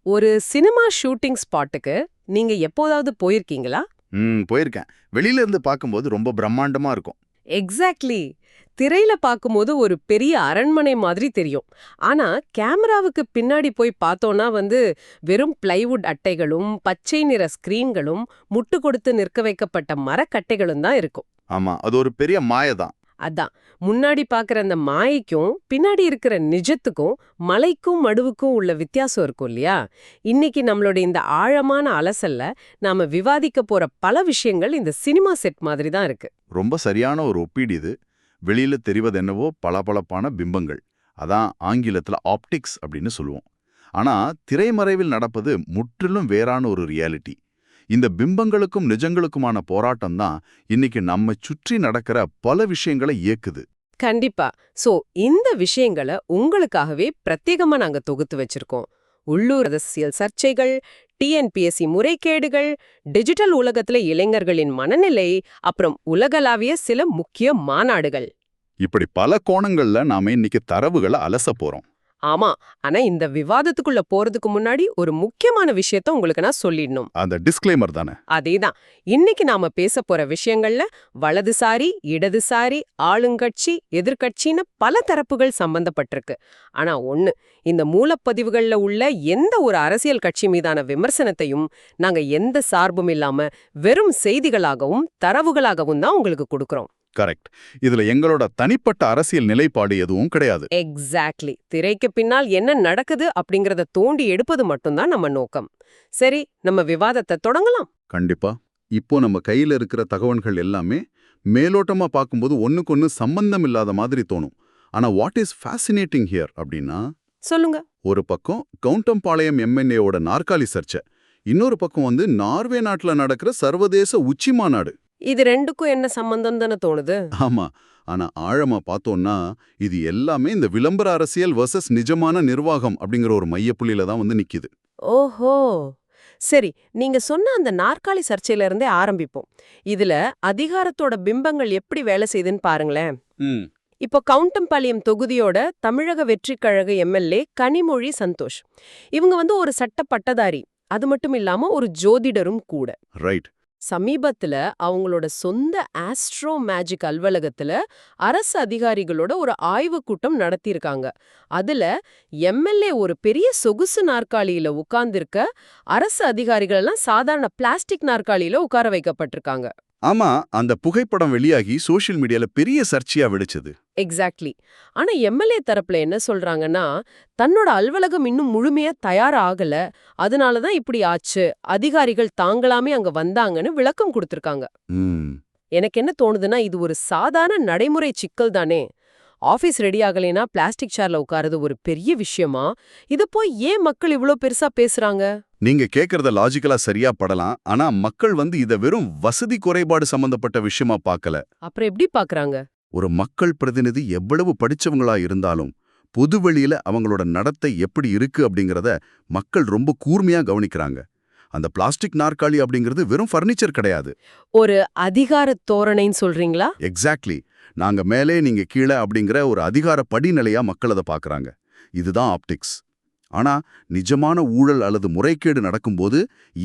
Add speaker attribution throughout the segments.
Speaker 1: ஒரு cinema shooting ஸ்பாட்டுக்கு நீங்க எப்போதாவது போயிருக்கீங்களா?
Speaker 2: போயிருக்கேன். வெளியில இருந்து பார்க்கும்போது ரொம்ப பிரம்மாண்டமா இருக்கும்.
Speaker 1: எக்ஸாக்ட்லி. திரையில பார்க்கும்போது ஒரு பெரிய அரண்மனை மாதிரி தெரியும். ஆனா கேமராவுக்கு பின்னாடி போய் பார்த்தோம்னா வெறும் பிளைவுட் அட்டைகளும் பச்சை நிற ஸ்கிரீன்களும் முட்டு கொடுத்து நிற்க வைக்கப்பட்ட மரக்கட்டைகளும் தான் இருக்கும்.
Speaker 2: ஆமா, அது ஒரு பெரிய மாய தான்.
Speaker 1: அதான், முன்னாடி பார்க்குற அந்த மாயைக்கும் பின்னாடி இருக்கிற நிஜத்துக்கும் மலைக்கும் மடுவுக்கும் உள்ள வித்தியாசம் இருக்கும் இல்லையா? இன்னைக்கு நம்மளோட இந்த ஆழமான அலசல்ல நாம விவாதிக்க போற பல விஷயங்கள் இந்த சினிமா செட் மாதிரி தான் இருக்கு.
Speaker 2: ரொம்ப சரியான ஒரு ஒப்பீடு இது. வெளியில தெரிவதென்னவோ பளபளப்பான பிம்பங்கள். அதான் ஆங்கிலத்துல ஆப்டிக்ஸ் அப்படின்னு சொல்லுவோம். ஆனா திரைமறைவில் நடப்பது முற்றிலும் வேறான ஒரு ரியாலிட்டி. இந்த பிம்பங்களுக்கும் நிஜங்களுக்குமான போராட்டம் தான் இன்னைக்கு நம்ம சுற்றி நடக்கிற பல விஷயங்களை இயக்குது.
Speaker 1: கண்டிப்பா. சோ இந்த விஷயங்களை உங்களுக்காகவே பிரத்யேகமா நாங்க தொகுத்து வச்சிருக்கோம். உள்ளூர் அரசியல் சர்ச்சைகள், டிஎன்பிஎஸ்சி முறைகேடுகள், டிஜிட்டல் உலகத்துல இளைஞர்களின் மனநிலை, அப்புறம் உலகளாவிய சில முக்கிய மாநாடுகள்.
Speaker 2: இப்படி பல கோணங்கள்ல நாம இன்னைக்கு தரவுகளை அலச போறோம்.
Speaker 1: ஆமா, ஆனா இந்த விவாதத்துக்குள்ள போறதுக்கு முன்னாடி ஒரு முக்கியமான விஷயத்த உங்களுக்கு நான் சொல்லிடணும்.
Speaker 2: அந்த டிஸ்க்ளைமர் தானே.
Speaker 1: அதேதான். இன்னைக்கு நாம பேச போற விஷயங்கள்ல வலதுசாரி, இடதுசாரி, ஆளுங்கட்சி, எதிர்க்கட்சின்னு பல தரப்புகள் சம்பந்தப்பட்டிருக்கு. ஆனா இந்த மூலப்பதிவுகள்ல உள்ள எந்த ஒரு அரசியல் கட்சி மீதான விமர்சனத்தையும் நாங்க எந்த சார்பும் இல்லாம வெறும் செய்திகளாகவும் தரவுகளாகவும் தான் உங்களுக்கு கொடுக்கறோம்.
Speaker 2: கரெக்ட். இதுல எங்களோட தனிப்பட்ட அரசியல் நிலைப்பாடு எதுவும் கிடையாது.
Speaker 1: எக்ஸாக்ட்லி. திரைக்கு பின்னால் என்ன நடக்குது அப்படிங்கறத தோண்டி எடுப்பது மட்டும்தான் நம்ம நோக்கம். சரி, நம்ம விவாதத்தை தொடங்கலாம்.
Speaker 2: கண்டிப்பா. இப்போ நம்ம கையில இருக்கிற தகவல்கள் எல்லாமே மேலோட்டமா பார்க்கும்போது ஒண்ணுக்கொன்னு சம்பந்தம் இல்லாத மாதிரி தோணும். ஆனா வாட் இஸ் ஃபேசினேட்டிங் ஹியர் அப்படின்னா,
Speaker 1: சொல்லுங்க.
Speaker 2: ஒரு பக்கம் கவுண்டம்பாளையம் எம்என்ஏவோட நாற்காலி சர்ச்சை, இன்னொரு பக்கம் நார்வே நாட்டுல நடக்கிற சர்வதேச உச்சி மாநாடு.
Speaker 1: இது ரெண்டுக்கும் என்ன சம்பந்தம் தானே தோணுது?
Speaker 2: ஆமா. ஆனா ஆழமா பார்த்தோம்னா இது எல்லாமே இந்த விளம்பர அரசியல் வர்சஸ் நிஜமான நிர்வாகம் அப்படிங்கிற ஒரு மையப்புள்ளியில தான் நிக்குது.
Speaker 1: ஓஹோ, சரி. நீங்க சொன்ன அந்த நாற்காலி சர்ச்சையில இருந்தே ஆரம்பிப்போம். இதுல அதிகாரத்தோட பிம்பங்கள் எப்படி வேலை செய்யுதுன்னு பாருங்களேன். இப்போ கவுண்டம்பாளையம் தொகுதியோட தமிழக வெற்றிக் கழக எம்எல்ஏ கனிமொழி சந்தோஷ், இவங்க ஒரு சட்ட பட்டதாரி. அது மட்டும் இல்லாம ஒரு ஜோதிடரும் கூட.
Speaker 2: ரைட்.
Speaker 1: சமீபத்துல அவங்களோட சொந்த ஆஸ்ட்ரோ மேஜிக் அலுவலகத்துல அரசு அதிகாரிகளோட ஒரு ஆய்வு கூட்டம் நடத்தியிருக்காங்க. அதுல எம்எல்ஏ ஒரு பெரிய சொகுசு நாற்காலியில உட்கார்ந்திருக்க, அரசு அதிகாரிகள் எல்லாம் சாதாரண பிளாஸ்டிக் நாற்காலியில உட்கார வைக்கப்பட்டிருக்காங்க.
Speaker 2: ஆமா, அந்த புகைப்படம் வெளியாகி சோஷியல் மீடியால பெரிய சர்ச்சையா வெடிச்சது.
Speaker 1: எக்ஸாக்ட்லி. ஆனா எம்எல்ஏ தரப்புல என்ன சொல்றாங்கன்னா, தன்னோட அலுவலகம் இன்னும் முழுமையா தயாராகல, அதனாலதான் இப்படி ஆச்சு, அதிகாரிகள் தாங்களாமே அங்க வந்தாங்கன்னு விளக்கம் கொடுத்திருக்காங்க. எனக்கு என்ன தோணுதுன்னா, இது ஒரு சாதாரண நடைமுறை சிக்கல் தானே. ஆபீஸ் ரெடி ஆகலைன்னா பிளாஸ்டிக் சேர்ல உட்காருது ஒரு பெரிய விஷயமா? இத போய் ஏன் மக்கள் இவ்ளோ பெருசா பேசுறாங்க?
Speaker 2: நீங்க கேக்குறத லாஜிக்கலா சரியா படலாம். ஆனா மக்கள் இத வெறும் வசதி குறைபாடு சம்பந்தப்பட்ட விஷயமா பார்க்கல.
Speaker 1: அப்புறம் எப்படி பாக்குறாங்க?
Speaker 2: ஒரு மக்கள் பிரதிநிதி எவ்வளவு படிச்சவங்களா இருந்தாலும் பொதுவெளியில அவங்களோட நடத்தை எப்படி இருக்கு அப்படிங்கறத மக்கள் ரொம்ப கூர்மையா கவனிக்கிறாங்க. அந்த பிளாஸ்டிக் நாற்காலி அப்படிங்கிறது வெறும் ஃபர்னிச்சர் கிடையாது.
Speaker 1: ஒரு அதிகார தோரணைன்னு சொல்றீங்களா?
Speaker 2: எக்ஸாக்ட்லி. நாங்க மேலே நீங்க கீழே அப்படிங்கிற ஒரு அதிகார படிநிலையா மக்கள் அதை பார்க்கறாங்க. இதுதான் ஆப்டிக்ஸ். ஆனா நிஜமான ஊழல் அல்லது முறைகேடு நடக்கும்போது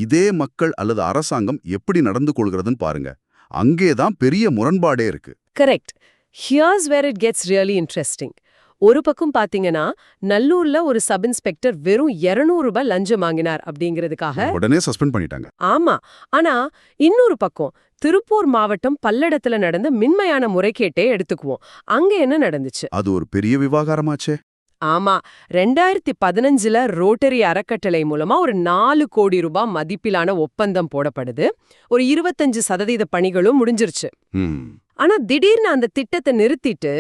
Speaker 2: இதே மக்கள் அல்லது அரசாங்கம் எப்படி நடந்து கொள்கிறதுன்னு பாருங்க. அங்கேதான் பெரிய முரண்பாடே இருக்கு.
Speaker 1: Correct. Here's where it gets really interesting. ஒரு பக்கம் பாத்தீங்கன்னா, நல்லூர்ல ஒரு சப் இன்ஸ்பெக்டர் வெறும் 200 ரூபாய் லஞ்சம் வாங்கினார் அப்படிங்கிறதுக்காக
Speaker 2: உடனே சஸ்பெண்ட் பண்ணிட்டாங்க.
Speaker 1: ஆமா. ஆனா இன்னொரு பக்கம் திருப்பூர் மாவட்டம் பல்லடத்துல நடந்த மின்மயான முறைகேட்டே எடுத்துக்குவோம். அங்க என்ன நடந்துச்சு?
Speaker 2: அது ஒரு பெரிய விவகாரமாச்சே.
Speaker 1: ஆமா, 2015ல ரோட்டரி அறக்கட்டளை மூலமா ஒரு 4 கோடி ரூபாய் மதிப்பிலான ஒப்பந்தம் போடப்படுது. ஒரு 25% பணிகளும் முடிஞ்சிருச்சு. ஆனா திடீர்னு அந்த திட்டத்தை நிறுத்திட்டு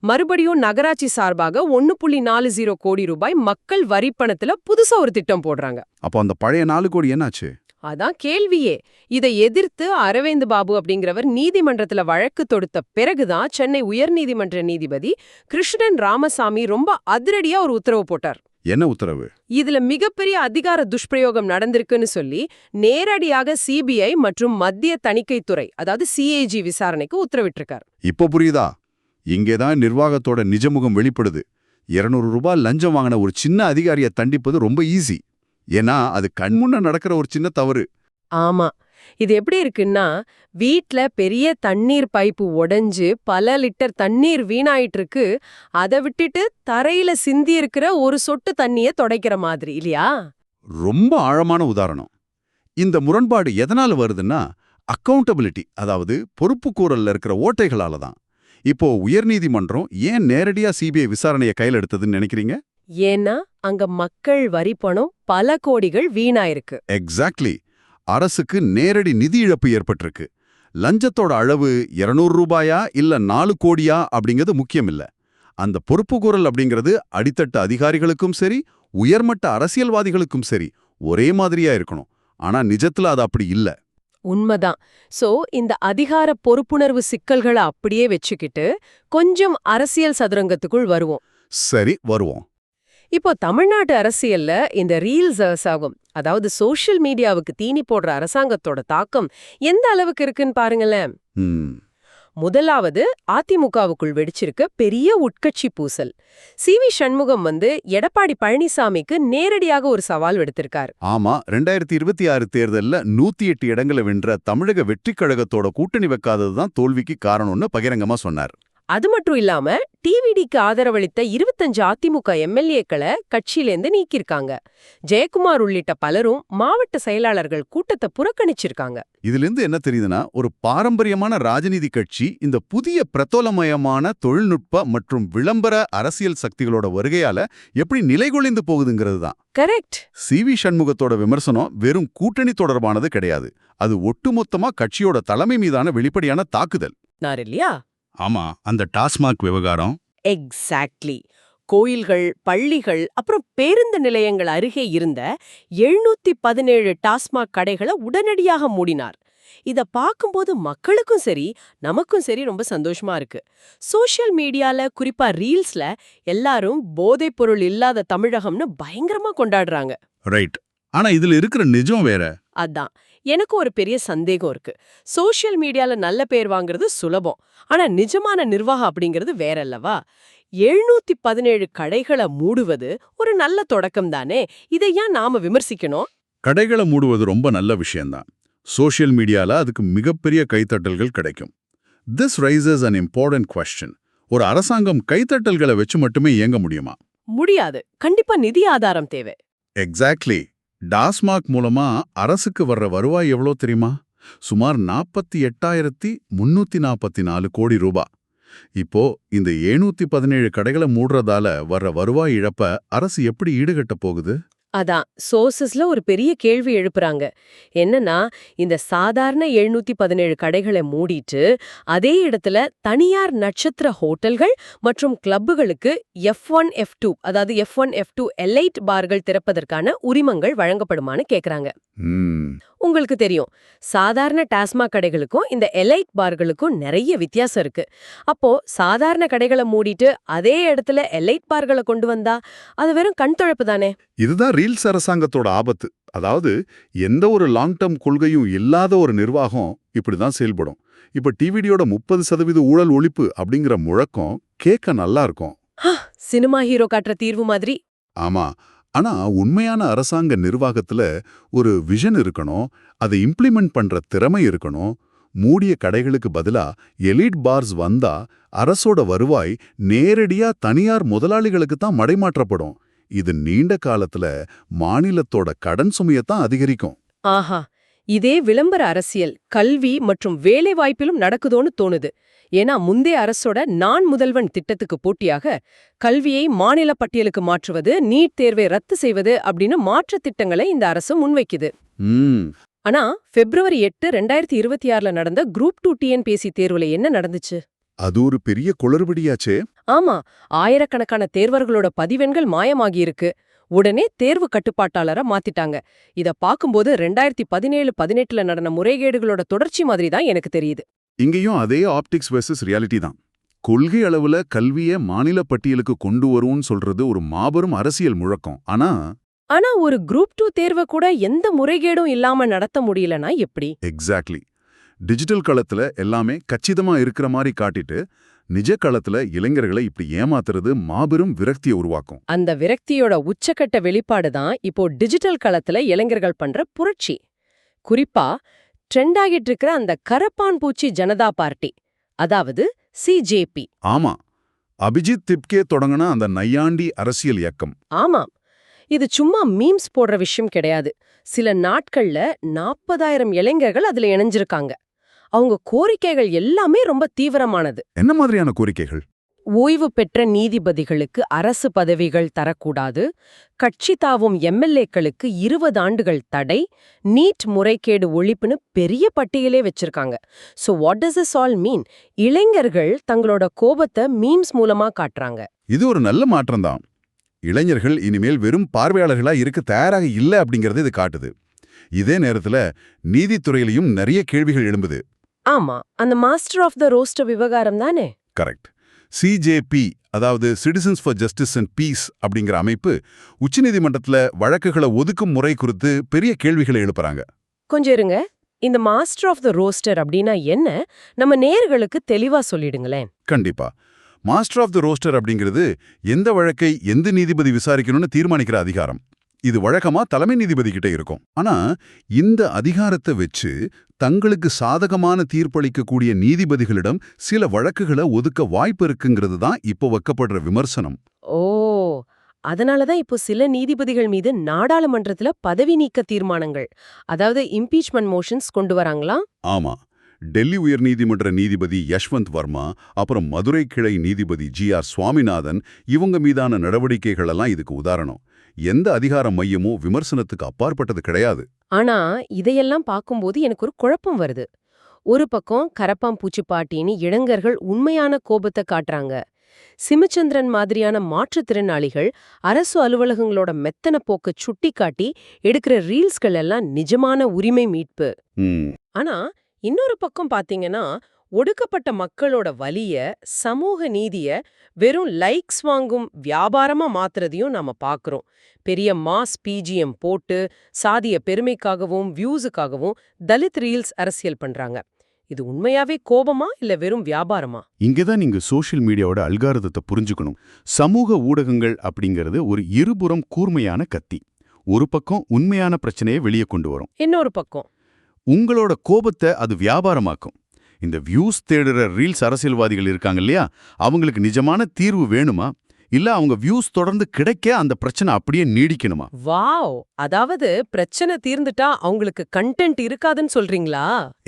Speaker 1: மறுபடியும் நகராட்சி சார்பாக 1.40 கோடி ரூபாய் மக்கள் வரி பணத்துல புதுசா ஒரு திட்டம் போடுறாங்க.
Speaker 2: அப்போ அந்த பழைய 4 கோடி என்னாச்சு?
Speaker 1: அதான் கேள்வியே. இதை எதிர்த்து அரவிந்த் பாபு அப்படிங்கிறவர் நீதிமன்றத்துல வழக்கு தொடுத்த பிறகுதான் சென்னை உயர்நீதிமன்ற நீதிபதி கிருஷ்ணன் ராமசாமி ரொம்ப அதிரடியா ஒரு உத்தரவு போட்டார்.
Speaker 2: என்ன உத்தரவு?
Speaker 1: இதுல மிகப்பெரிய அதிகார துஷ்பிரயோகம் நடந்திருக்குன்னு சொல்லி நேரடியாக சிபிஐ மற்றும் மத்திய தணிக்கைத்துறை, அதாவது சிஏஜி விசாரணைக்கு உத்தரவிட்டிருக்கார்.
Speaker 2: இப்போ புரியுதா? இங்கேதான் நிர்வாகத்தோட நிஜமுகம் வெளிப்படுது. 200 ரூபாய் லஞ்சம் வாங்கின ஒரு சின்ன அதிகாரியை தண்டிப்பது ரொம்ப ஈஸி. ஏன்னா அது கண்முன்ன நடக்கிற ஒரு சின்ன தவறு.
Speaker 1: ஆமா. இது எப்படி இருக்குன்னா, வீட்ல பெரிய தண்ணீர் பைப்பு உடைஞ்சு பல லிட்டர் தண்ணீர் வீணாயிட்டு இருக்கு. அத விட்டுட்டு தரையில சிந்தி இருக்கிற ஒரு சொட்டு தண்ணிய தொடைக்கிற மாதிரி இல்லையா?
Speaker 2: ரொம்ப ஆழமான உதாரணம். இந்த முரண்பாடு எதனால வருதுன்னா, அக்கவுண்டபிலிட்டி, அதாவது பொறுப்புக்கூறல்ல இருக்கிற ஓட்டைகளால தான். இப்போ உயர்நீதிமன்றம் ஏன் நேரடியா சிபிஐ விசாரணையை கையில் எடுத்ததுன்னு நினைக்கிறீங்க?
Speaker 1: ஏன்னா அங்க மக்கள் வரி பணம் பல கோடிகள் வீணாயிருக்கு.
Speaker 2: எக்ஸாக்ட்லி. அரசுக்கு நேரடி நிதி இழப்பு ஏற்பட்டிருக்கு. லஞ்சத்தோட அளவு 200 ரூபாயா இல்ல 4 கோடியா அப்படிங்கிறது முக்கியம் இல்ல. அந்த பொறுப்புக்கூறல் அப்படிங்கிறது அடித்தட்டு அதிகாரிகளுக்கும் சரி, உயர்மட்ட அரசியல்வாதிகளுக்கும் சரி ஒரே மாதிரியா இருக்கணும். ஆனா நிஜத்துல அது அப்படி இல்ல.
Speaker 1: உண்மைதான். சோ இந்த அதிகார பொறுப்புணர்வு சிக்கல்களை அப்படியே வச்சுக்கிட்டு கொஞ்சம் அரசியல் சதுரங்கத்துக்குள் வருவோம்.
Speaker 2: சரி, வருவோம்.
Speaker 1: இப்போ தமிழ்நாட்டு அரசியல்ல இந்த ரீல்ஸ் ஆகும், அதாவது சோஷியல் மீடியாவுக்கு தீனி போடுற அரசாங்கத்தோட தாக்கம் எந்த அளவுக்கு இருக்குன்னு பாருங்களேன்.
Speaker 2: ம்.
Speaker 1: முதலாவது அதிமுகவுக்குள் வெடிச்சிருக்க பெரிய உட்கட்சி பூசல். சி.வி. சண்முகம் எடப்பாடி பழனிசாமிக்கு நேரடியாக ஒரு சவால் விடுத்திருக்காரு.
Speaker 2: ஆமா, 2026 தேர்தல்ல 108 இடங்களை வென்ற தமிழக வெற்றிக் கழகத்தோட கூட்டணி வைக்காததுதான் தோல்விக்கு காரணம்னு பகிரங்கமா சொன்னார்.
Speaker 1: அது மட்டும் இல்லாம டிவிடிக்கு ஆதரவளித்த 25 அதிமுக எம்எல்ஏக்களை கட்சியிலேந்து நீக்கிருக்காங்க. ஜெயக்குமார் உள்ளிட்ட பலரும் மாவட்ட செயலாளர்கள் கூட்டத்தை புறக்கணிச்சிருக்காங்க.
Speaker 2: இதிலிருந்து என்ன தெரியுதுன்னா, ஒரு பாரம்பரியமான ராஜநீதி கட்சி இந்த புதிய பிரதோலமயமான தொழில்நுட்ப மற்றும் விளம்பர அரசியல் சக்திகளோட வருகையால எப்படி நிலைகுலைந்து போகுதுங்கிறது தான்.
Speaker 1: கரெக்ட்.
Speaker 2: சி.வி. சண்முகத்தோட விமர்சனம் வெறும் கூட்டணி தொடர்பானது கிடையாது. அது ஒட்டுமொத்தமா கட்சியோட தலைமை மீதான வெளிப்படையான தாக்குதல்.
Speaker 1: இல்லையா?
Speaker 2: ஆமா, அந்த டாஸ்மாக் விவகாரம்.
Speaker 1: எக்ஸாக்ட்லி. கோயில்கள், பள்ளிகள், அப்புறம் பேருந்து நிலையங்கள் அருகே இருந்த 717 டாஸ்மாக் கடைகளை உடனடியாக மூடினார். இத பார்க்கும்போது மக்களுக்கும் சரி நமக்கும் சரி ரொம்ப சந்தோஷமா இருக்கு. சோஷியல் மீடியால, குறிப்பா ரீல்ஸ்ல எல்லாரும் போதைப் பொருள் இல்லாத தமிழகம்னு பயங்கரமா கொண்டாடுறாங்க.
Speaker 2: ரைட். ஆனா இதுல இருக்கிற நிஜம் வேற.
Speaker 1: அதான் எனக்கு ஒரு பெரிய சந்தேகம் இருக்கு. சோஷியல் மீடியால நல்ல பேர் வாங்குறது சுலபம், ஆனா நிஜமான நிர்வாகம் அப்படிங்கிறது வேற அல்லவா? 717 கடைகளை மூடுவது ஒரு நல்ல தொடக்கம் தானே. இதை ஏன் நாம விமர்சிக்கணும்?
Speaker 2: கடைகளை மூடுவது ரொம்ப நல்ல விஷயம்தான். சோஷியல் மீடியால அதுக்கு மிகப்பெரிய கைத்தட்டல்கள் கிடைக்கும். This raises an important question. ஒரு அரசாங்கம் கைத்தட்டல்களை வச்சு மட்டுமே இயங்க முடியுமா?
Speaker 1: முடியாது. கண்டிப்பா நிதி ஆதாரம் தேவை.
Speaker 2: எக்ஸாக்ட்லி. டாஸ்மாக் மூலமா அரசுக்கு வர்ற வருவாய் எவ்வளோ தெரியுமா? சுமார் 48,344 கோடி ரூபாய். இப்போ இந்த 717 கடைகளை மூடுறதால வர்ற வருவாய் இழப்ப அரசு எப்படி ஈடுகட்ட போகுது?
Speaker 1: அதான் சோர்சஸ்ல ஒரு பெரிய கேள்வி எழுப்புறாங்க. என்னன்னா, இந்த சாதாரண 717 கடைகளை மூடிட்டு அதே இடத்துல தனியார் நட்சத்திர ஹோட்டல்கள் மற்றும் கிளப்புகளுக்கு F1, F2, அதாவது F1, F2 எலைட் பார்கள் திறப்பதற்கான உரிமங்கள் வழங்கப்படுமான்னு கேக்குறாங்க. உங்களுக்கு தெரியும், சாதாரண டாஸ்மாக் கடைகளுக்கும் இந்த எலைட் பார்களுக்கும் நிறைய வித்தியாசம் இருக்கு. அப்போ சாதாரண கடைகளை மூடிட்டு அதே இடத்துல எலைட் பார்களை கொண்டு வந்தா அது வெறும் கண் தொழப்பு தானே.
Speaker 2: இதுதான் ரீல்ஸ் அரசாங்கத்தோட ஆபத்து. அதாவது எந்த ஒரு லாங் டர்ம் கொள்கையும் இல்லாத ஒரு நிர்வாகம் இப்படிதான் செயல்படும். இப்ப டிவிடியோட 30% ஊழல் ஒழிப்பு அப்படிங்கிற முழக்கம் கேட்க நல்லா இருக்கும்.
Speaker 1: சினிமா ஹீரோ காட்டுற தீர்வு மாதிரி.
Speaker 2: ஆமா, ஆனா உண்மையான அரசாங்க நிர்வாகத்துல ஒரு விஷன் இருக்கணும், அதை இம்ப்ளிமெண்ட் பண்ற திறமை இருக்கணும். மூடிய கடைகளுக்கு பதிலா எலிட் பார்ஸ் வந்தா அரசோட வருவாய் நேரடியா தனியார் முதலாளிகளுக்கு தான் மடைமாற்றப்படும். இது நீண்ட காலத்துல மாநிலத்தோட கடன் சுமையத்தான் அதிகரிக்கும்.
Speaker 1: ஆஹா, இதே விளம்பர அரசியல் கல்வி மற்றும் வேலை வாய்ப்பிலும் நடக்குதோன்னு தோணுது. ஏன்னா முந்தைய அரசோட நான் முதல்வன் திட்டத்துக்கு போட்டியாக கல்வியை மாநில பட்டியலுக்கு மாற்றுவது, நீட் தேர்வை ரத்து செய்வது அப்படின்னு மாற்று திட்டங்களை இந்த அரசு முன்வைக்குது. ஆனா February 8, 2026 நடந்த குரூப் 2 TNPSC தேர்வுல என்ன நடந்துச்சு?
Speaker 2: அது ஒரு பெரிய குளறுபடியாச்சே.
Speaker 1: ஆமா, ஆயிரக்கணக்கான தேர்வர்களோட பதிவெண்கள் மாயமாகியிருக்கு. உடனே தேர்வு கட்டுப்பாட்டாளரை மாத்திட்டாங்க. இத பாக்கும்போது 2017-18 நடந்த முறைகேடுகளோட தொடர்ச்சி மாதிரி தான் எனக்கு தெரியுது.
Speaker 2: இங்கேயும் அதே ஆப்டிக்ஸ் வெர்சஸ் ரியாலிட்டி தான். கொள்கை அளவுல கல்வியை மாநில பட்டியலுக்கு கொண்டு வரும்னு சொல்றது ஒரு மாபெரும் அரசியல் முழக்கம். ஆனா
Speaker 1: ஒரு குரூப் 2 தேர்வை கூட எந்த முறைகேடும் இல்லாம நடத்த முடியலனா எப்படி?
Speaker 2: எக்ஸாக்ட்லி. டிஜிட்டல் களத்துல எல்லாமே கச்சிதமா இருக்கிற மாதிரி காட்டிட்டு நிஜ களத்துல இளைஞர்களை இப்படி ஏமாத்துறது மாபெரும் விரக்தியை உருவாக்கும்.
Speaker 1: அந்த விரக்தியோட உச்சக்கட்ட வெளிப்பாடு தான் இப்போ டிஜிட்டல் களத்துல இளைஞர்கள் பண்ற புரட்சி. குறிப்பா ட்ரெண்ட் ஆகிட்டு இருக்கிற அந்த கரப்பான் பூச்சி ஜனதா பார்ட்டி, அதாவது சிஜேபி.
Speaker 2: ஆமா, அபிஜித் திப்கே தொடங்கின அந்த நையாண்டி அரசியல் இயக்கம்.
Speaker 1: ஆமாம், இது சும்மா மீம்ஸ் போடுற விஷயம் கிடையாது. சில நாட்கள்ல 40,000 இளைஞர்கள் அதுல இணைஞ்சிருக்காங்க. அவங்க கோரிக்கைகள் எல்லாமே ரொம்ப தீவிரமானது.
Speaker 2: என்ன மாதிரியான கோரிக்கைகள்?
Speaker 1: ஓய்வு பெற்ற நீதிபதிகளுக்கு அரசு பதவிகள் தரக்கூடாது, கட்சி தாவும் எம்எல்ஏக்களுக்கு 20 ஆண்டுகள் தடை, நீட் முறைகேடு ஒழிப்புன்னு பெரிய பட்டியலே வச்சிருக்காங்க. So what does this all மீன்? இளைஞர்கள் தங்களோட கோபத்தை மீம்ஸ் மூலமா காட்டுறாங்க.
Speaker 2: இது ஒரு நல்ல மாற்றம்தான். இளைஞர்கள் இனிமேல் வெறும் பார்வையாளர்களா இருக்க தயாராக இல்ல அப்படிங்கறது இது காட்டுது. இதே நேரத்துல நீதித்துறையிலையும் நிறைய கேள்விகள் எழும்புது.
Speaker 1: ஆமா, அந்த மாஸ்டர் ஆஃப் த ரோஸ்டர் விவகாரம் தானே.
Speaker 2: கரெக்ட். சிஜேபி, அதாவது citizens for justice and peace அப்படிங்கிற அமைப்பு உச்சநீதிமன்றத்துல வழக்குகளை ஒதுக்கும் முறை குறித்து பெரிய கேள்விகளை எழுப்புறாங்க.
Speaker 1: கொஞ்சம் இருங்க, இந்த மாஸ்டர் ஆஃப் த ரோஸ்டர் அப்படின்னா என்ன? நம்ம நேயர்களுக்கு தெளிவா சொல்லிடுங்களேன்.
Speaker 2: கண்டிப்பா. மாஸ்டர் ஆஃப் த ரோஸ்டர் அப்படிங்கிறது எந்த வழக்கை எந்த நீதிபதி விசாரிக்கணும்னு தீர்மானிக்கிற அதிகாரம். இது வழக்கமா தலைமை நீதிபதி கிட்ட இருக்கும். ஆனா இந்த அதிகாரத்தை வச்சு தங்களுக்கு சாதகமான தீர்ப்பளிக்கக்கூடிய நீதிபதிகளிடம் சில வழக்குகளை ஒதுக்க வாய்ப்பு இருக்குங்கிறது தான் இப்போ வைக்கப்படுற விமர்சனம்.
Speaker 1: ஓ, அதனாலதான் இப்போ சில நீதிபதிகள் மீது நாடாளுமன்றத்துல பதவி நீக்க தீர்மானங்கள், அதாவது இம்பீச்மென்ட் மோஷன்ஸ் கொண்டு வராங்களா?
Speaker 2: ஆமா, டெல்லி உயர்நீதிமன்ற நீதிபதி யஷ்வந்த் வர்மா, அப்புறம் மதுரை கிளை நீதிபதி GR சுவாமிநாதன், இவங்க மீதான நடவடிக்கைகள் எல்லாம் இதுக்கு உதாரணம். எந்த அதிகார மையமும் விமர்சனத்துக்கு அப்பாற்பட்டது கிடையாது.
Speaker 1: ஆனா இதையெல்லாம் பார்க்கும்போது எனக்கு ஒரு குழப்பம் வருது. ஒரு பக்கம் கரப்பாம்பூச்சி பாட்டின்னு இளைஞர்கள் உண்மையான கோபத்தை காட்டுறாங்க. சிமச்சந்திரன் மாதிரியான மாற்றுத்திறனாளிகள் அரசு அலுவலகங்களோட மெத்தன போக்க சுட்டி காட்டி எடுக்கிற ரீல்ஸ்கள் எல்லாம் நிஜமான உரிமை மீட்பு. ஆனா இன்னொரு பக்கம் பாத்தீங்கன்னா, ஒடுக்கப்பட்ட மக்களோட வலிய, சமூக நீதிய வெறும் லைக்ஸ் வாங்கும் வியாபாரமா மாத்துறதையும் நாம பாக்குறோம். பெரிய மாஸ் பிஜிஎம் போட்டு சாதிய பெருமைக்காகவும் வியூஸுக்காகவும் தலித் ரீல்ஸ் அரசியல் பண்றாங்க. இது உண்மையாவே கோபமா இல்ல வெறும் வியாபாரமா?
Speaker 3: இங்கதான் நீங்க சோஷியல் மீடியாவோட அல்காரிதத்தை புரிஞ்சுக்கணும். சமூக ஊடகங்கள் அப்படிங்கிறது ஒரு இருபுறம் கூர்மையான கத்தி. ஒரு பக்கம் உண்மையான பிரச்சனையை வெளியே கொண்டு வரும்,
Speaker 1: இன்னொரு பக்கம்
Speaker 3: உங்களோட கோபத்தை அது வியாபாரமாக்கும். இந்த வியூஸ் தேடுற ரீல்ஸ் அரசியல்வாதிகள் இருக்காங்க இல்லையா, அவங்களுக்கு நிஜமான தீர்வு வேணுமா, இல்ல அவங்க வியூஸ் தொடர்ந்து கிடைக்க அந்த பிரச்சனை அப்படியே நீடிக்கணுமா?
Speaker 1: வாவ், அதாவது பிரச்சனை தீர்ந்துட்டா அவங்களுக்கு கண்டென்ட் இருக்காதுன்னு சொல்றீங்களா?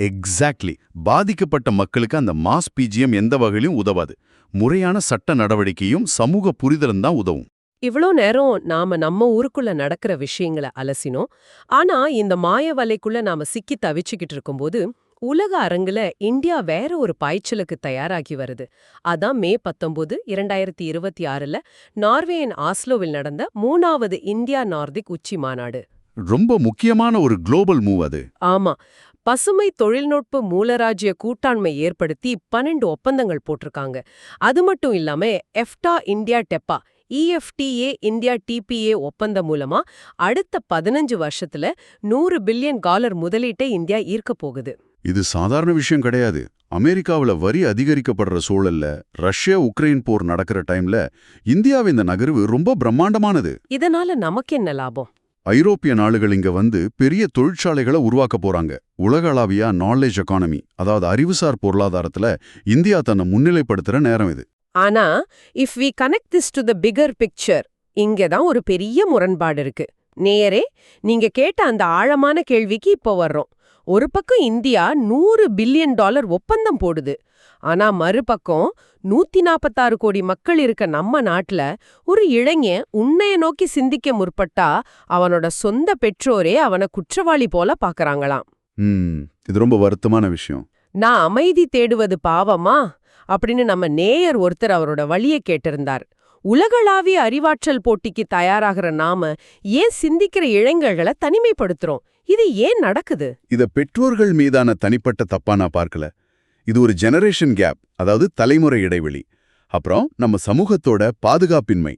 Speaker 3: எக்ஸாக்ட்லி. பாதிக்கப்பட்ட மக்களுக்கு அந்த மாஸ் பிஜிஎம் எந்த வகையிலும் உதவாது. முறையான சட்ட நடவடிக்கையும் சமூக புரிதலும் தான் உதவும்.
Speaker 1: இவ்ளோ நேரம் நாம நம்ம ஊருக்குள்ள நடக்கிற விஷயங்களை அலசினோம். ஆனா இந்த மாய வலைக்குள்ள நாம சிக்கி தவிச்சுக்கிட்டு இருக்கும்போது உலக அரங்குல இந்தியா வேற ஒரு பாய்ச்சலுக்கு தயாராகி வருது. அதான் மே 19, 2026 நார்வேயின் ஆஸ்லோவில் நடந்த 3வது இந்தியா நார்திக் உச்சி மாநாடு.
Speaker 3: ரொம்ப முக்கியமான ஒரு குளோபல் மூவ் அது.
Speaker 1: ஆமா, பசுமை தொழில்நுட்ப மூலராஜ்ய கூட்டாண்மை ஏற்படுத்தி 12 ஒப்பந்தங்கள் போட்டிருக்காங்க. அது மட்டும் இல்லாம எஃப்டா இந்தியா டெப்பா, EFTA இந்தியா TPA ஒப்பந்தம் மூலமா அடுத்த 15 வருஷத்துல $100 பில்லியன் முதலீட்டை இந்தியா ஈர்க்க போகுது.
Speaker 2: இது சாதாரண விஷயம் கிடையாது. அமெரிக்காவுல வரி அதிகரிக்கப்படுற சூழல்ல, ரஷ்யா உக்ரைன் போர் நடக்கிற டைம்ல இந்தியாவின் இந்த நகர்வு ரொம்ப பிரம்மாண்டமானது.
Speaker 1: இதனால நமக்கு என்ன லாபம்?
Speaker 2: ஐரோப்பிய நாடுகள் இங்க வந்து பெரிய தொழிற்சாலைகளை உருவாக்க போறாங்க. உலகளாவிய நாலேஜ் எக்கானமி, அதாவது அறிவுசார் பொருளாதாரத்துல இந்தியா தன்னை முன்னிலைப்படுத்துற நேரம் இது.
Speaker 1: ஆனா if we connect this to the bigger picture, இங்கதான் ஒரு பெரிய முரண்பாடு இருக்கு. நேயரே, நீங்க கேட்ட அந்த ஆழமான கேள்விக்கு இப்போ வர்றோம். ஒரு பக்கம் இந்தியா $100 பில்லியன் ஒப்பந்தம் போடுது. ஆனா மறுபக்கம் 146 கோடி மக்கள் இருக்க நம்ம நாட்டுல ஒரு இளைஞன் உன்னைய நோக்கி சிந்திக்க முற்பட்டா அவனோட சொந்த பெற்றோரே அவனை குற்றவாளி போல பாக்கறாங்களாம்.
Speaker 2: இது ரொம்ப வருத்தமான விஷயம்.
Speaker 1: நான் அமைதி தேடுவது பாவமா அப்படின்னு நம்ம நேயர் ஒருத்தர் அவரோட வழியை கேட்டிருந்தார். உலகளாவிய அறிவாற்றல் போட்டிக்கு தயாராகிற நாம ஏன் சிந்திக்கிற இளைஞர்களை தனிமைப்படுத்துறோம்? இது ஏன் நடக்குது?
Speaker 2: இத பெற்றோர்கள் மீதான தனிப்பட்ட தப்பா நான் பார்க்கல. இது ஒரு ஜெனரேஷன் கேப், அதாவது தலைமுறை இடைவெளி. அப்புறம் நம்ம சமூகத்தோட பாதுகாப்பின்மை,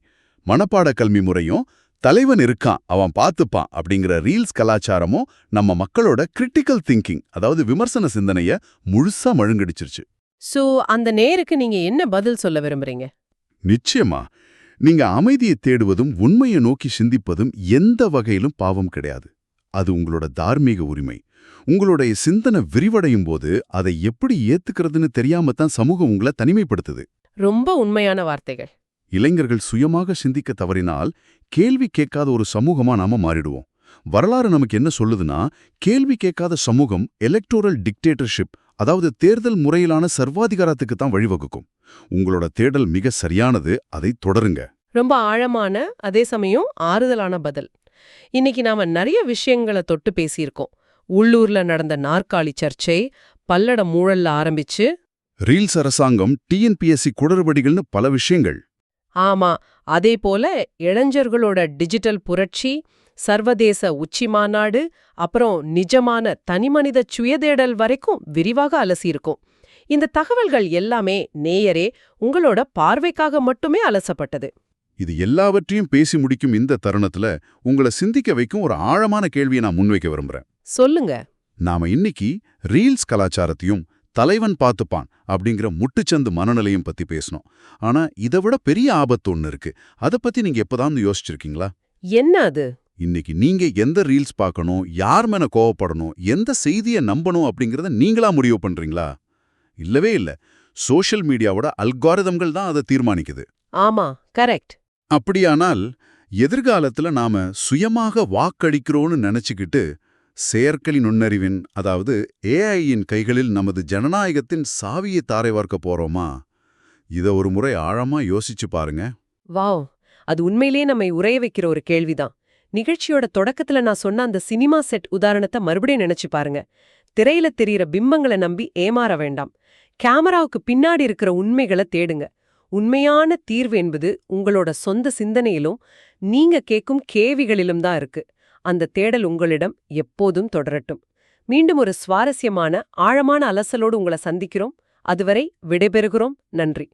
Speaker 2: மனப்பாட கல்வி முறையும், தலைவன் இருக்கான் அவன் பார்த்துப்பான் அப்படிங்கிற ரீல்ஸ் கலாச்சாரமும் நம்ம மக்களோட கிரிட்டிக்கல் திங்கிங், அதாவது விமர்சன சிந்தனைய முழுசா மழுங்கடிச்சிருச்சு.
Speaker 1: சோ அந்த நேருக்கு நீங்க என்ன பதில் சொல்ல விரும்புறீங்க?
Speaker 3: நிச்சயமா. நீங்க அமைதியை தேடுவதும் உண்மையை நோக்கி சிந்திப்பதும் எந்த வகையிலும் பாவம் கிடையாது. அது உங்களோட தார்மீக உரிமை. உங்களுடைய சிந்தனை விரிவடையும் போது அதை எப்படி ஏத்துக்கிறதுன்னு தெரியாம தான் சமூகம் உங்களை தனிமைப்படுத்துது.
Speaker 1: ரொம்ப உண்மையான வார்த்தைகள்.
Speaker 3: இளைஞர்கள் சுயமாக சிந்திக்க தவறினால் கேள்வி கேட்காத ஒரு சமூகமா நாம மாறிடுவோம். வரலாறு நமக்கு என்ன சொல்லுதுன்னா, கேள்வி கேட்காத சமூகம் எலக்டோரல் டிக்டேட்டர்ஷிப், அதாவது தேர்தல் முறையிலான சர்வாதிகாரத்துக்கு தான் வழிவகுக்கும். உங்களோட தேடல் மிக சரியானது, அதை தொடருங்க.
Speaker 1: ரொம்ப ஆழமான, அதே சமயம் ஆறுதலான பதில். இன்னைக்கு நாம நிறைய விஷயங்களை தொட்டு பேசியிருக்கோம். உள்ளூர்ல நடந்த நாற்காலி சர்ச்சை, பல்லட மூழல்ல ஆரம்பிச்சு,
Speaker 3: ரீல்ஸ் அரசாங்கம், டிஎன்பிஎஸ்சி குளறுபடிகள்னு பல விஷயங்கள்.
Speaker 1: ஆமா, அதே போல இளைஞர்களோட டிஜிட்டல் புரட்சி, சர்வதேச உச்சி மாநாடு, அப்புறம் நிஜமான தனிமனித சுயதேடல் வரைக்கும் விரிவாக அலசியிருக்கும். இந்த தகவல்கள் எல்லாமே நேயரே உங்களோட பார்வைக்காக மட்டுமே அலசப்பட்டது.
Speaker 3: இது எல்லாவற்றையும் பேசி முடிக்கும் இந்த தருணத்துல உங்களை சிந்திக்க வைக்கும் ஒரு ஆழமான கேள்வியை நான் முன்வைக்க விரும்புறேன்.
Speaker 1: சொல்லுங்க.
Speaker 3: நாம இன்னைக்கு ரீல்ஸ் கலாச்சாரத்தையும் தலைவன் பார்த்துப்பான் அப்படிங்கிற முட்டுச்சந்து மனநிலையும் பத்தி பேசணும். ஆனா இதை விட பெரிய ஆபத்து ஒண்ணு இருக்கு. அதை பத்தி நீங்க எப்பதான் யோசிச்சிருக்கீங்களா?
Speaker 1: என்ன அது?
Speaker 3: இன்னைக்கு நீங்க எந்த ரீல்ஸ் பார்க்கணும், யார் மேல கோவப்படணும், எந்த செய்தியை நம்பணும் அப்படிங்கறத நீங்களா முடிவு பண்றீங்களா? இல்லவே இல்ல. சோஷியல் மீடியாவோட அல்காரிதம்கள் தான் அதை தீர்மானிக்குது.
Speaker 1: ஆமா, கரெக்ட்.
Speaker 3: அப்படியானால் எதிர்காலத்துல நாம சுயமாக வாக்களிக்கிறோன்னு நினைச்சுக்கிட்டு செயற்கை நுண்ணறிவின், அதாவது ஏஐயின் கைகளில் நமது ஜனநாயகத்தின் சாவியை தாரை வார்க்க போறோமா? இத ஒரு முறை ஆழமா யோசிச்சு பாருங்க.
Speaker 1: வாவ், அது உண்மையிலேயே நம்மை உறைய வைக்கிற ஒரு கேள்விதான். நிகழ்ச்சியோட தொடக்கத்துல நான் சொன்ன அந்த சினிமா செட் உதாரணத்தை மறுபடியும் நினைச்சு பாருங்க. திரையில தெரியிற பிம்பங்களை நம்பி ஏமாற வேண்டாம். கேமராவுக்கு பின்னாடி இருக்கிற உண்மைகளை தேடுங்க. உண்மையான தீர்வு என்பது உங்களோட சொந்த சிந்தனையிலும் நீங்க கேட்கும் கேள்விகளிலும் தான் இருக்கு. அந்த தேடல் உங்களிடம் எப்போதும் தொடரட்டும். மீண்டும் ஒரு சுவாரஸ்யமான, ஆழமான அலசலோடு உங்களை சந்திக்கிறோம். அதுவரை விடைபெறுகிறோம். நன்றி.